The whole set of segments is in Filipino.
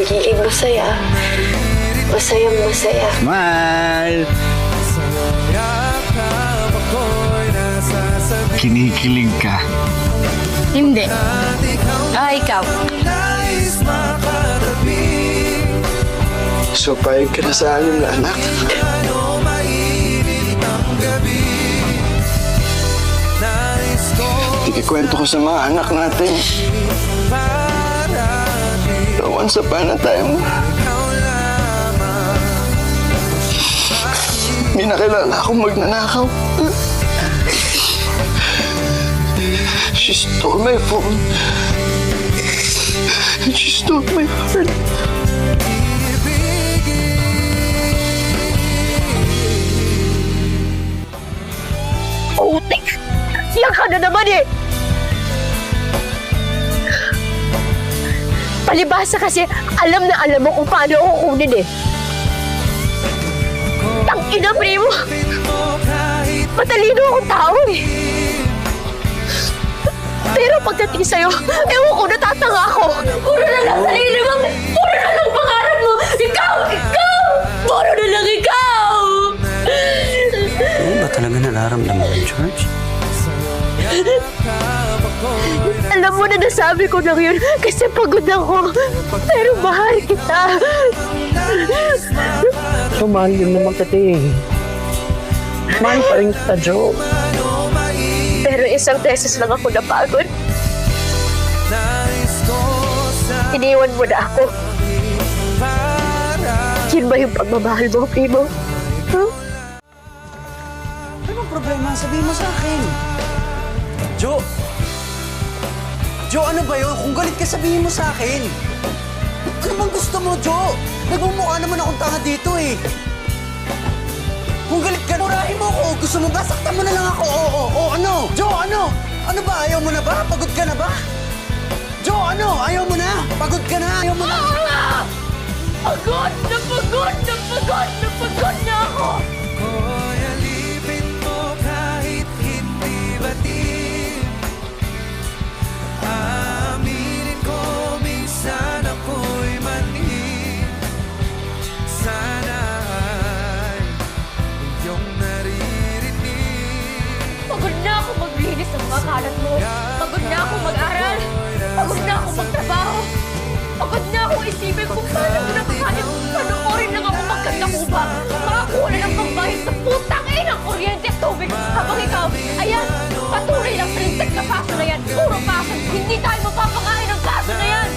magiging masaya. Masayang masaya. Mahal! Kinikilig ka. Hindi. Ikaw. So, payag ka na sa anim na anak. Ikikwento ko sa mga anak natin. Once upon a time, may nakilala akong magnanakaw. She stole my phone. And she stole my heart. Utik! Yan ka na naman eh! Palibhasa kasi alam na alam mo kung paano ako kunin eh. Tangina, primo! Matalino akong tao eh. Pero pagdating sa'yo, ewan ko, natatanga ako. Puro na lang sarili mo! Puro na lang pangarap mo! Ikaw! Ikaw! Puro na lang ikaw! Ano ba talaga nararamdaman mo, George? Alam mo na nasabi ko na yun kasi pagod ako. Pero mahal kita. So, mahal yun naman kita eh. Mahal pa rin kita, Jo. Pero isang beses lang ako napagod. Iniwan mo na ako. Yun ba yung pagmamahal mo, primo? Huh? Anong problema? Sabihin mo sa akin. Jo! Jo, ano ba yun? Kung galit ka, sabihin mo sa akin. Ano bang gusto mo, Jo? Nagmumukha naman akong tanga dito eh. Kung galit ka, murahin mo ako. Gusto mo ba? Saktan mo na lang ako. Oo, ano? Jo, ano? Ano ba? Ayaw mo na ba? Pagod ka na ba? Jo, ano? Ayaw mo na? Pagod ka na? Ayaw mo na? Pagod na pagod na pagod na pagod na ako! Pagod na ako maglinis ng mga kalat mo. Pagod na ako mag-aral. Pagod na ako magtrabaho. Pagod na ako isipin kung paano ko nakakalit. Panoorin lang ako magkanda kuba. Makakuha na ng pangbahin sa putang ng kuryente at tubig. Habang ikaw, ayan, patuloy lang sa lintik na paso na yan. Puro paso. Hindi tayo mapapakain ng paso na yan.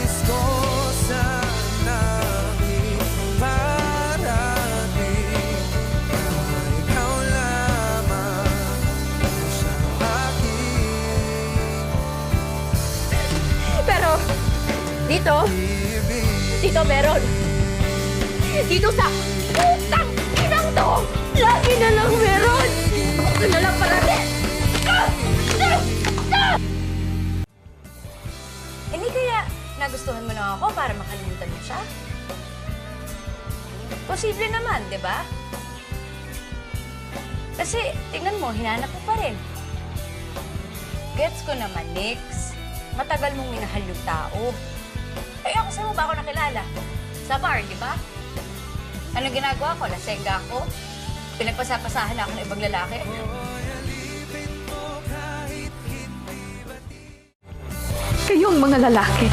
Pero, dito meron. Dito sa putang inang to, lagi na lang meron. Ako na lang parati. Hindi kaya nagustuhan mo na ako para makalimutan mo siya? Posible naman, di ba? Kasi, tingnan mo, hinanap mo pa rin. Gets ko naman, Nix. Matagal mong minahal yung tao. Eh, ako sa'yo ba ako nakilala? Sa bar, di ba? Anong ginagawa ko? Lasengga ako? Pinagpasapasahan ako ng ibang lalaki? Kayong mga lalaki,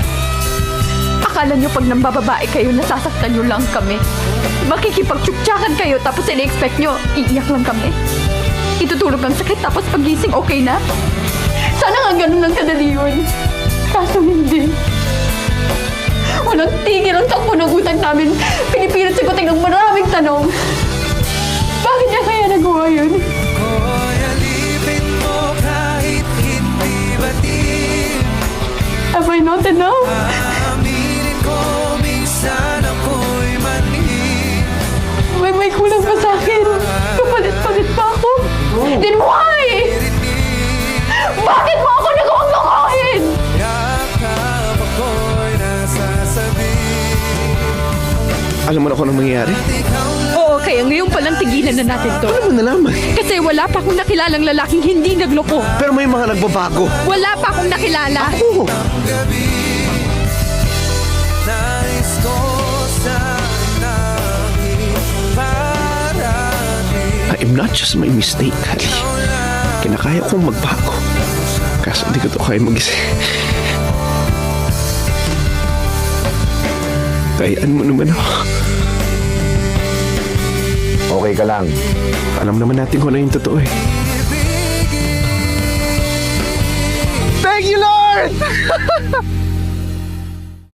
akala nyo pag nambababae kayo, nasasaktan nyo lang kami. Makikipagtsuktsakan kayo tapos ina-expect nyo, iiyak lang kami. Itutulog ng sakit tapos pagising okay na. Sana nga ganun lang kadali yun. Kaso hindi. Walang tigil ang takbo ng utang namin. Pinipilit sagutin ng maraming tanong. Bakit niya kaya nagawa yun? Have I not enough? May kulang pa sa akin. Kapalit-palit pa ako. Then why? Bakit mo ako nagawang lokohin? Alam mo na kung anong mangyayari? Oo, kaya ngayon palang tigilan na natin to. Ano mo nalaman? Kasi wala pa akong nakilalang lalaking hindi nagloko. Pero may mga nagbabago. Wala pa akong nakilala. Oo. Nais ko I'm not just my mistake, Ali. Kinakaya kong magbago. Kaso hindi ko to kaya mag-isa. Kayaan mo naman ako. Okay ka lang. Alam naman natin kung ano yung totoo eh. Thank you, Lord!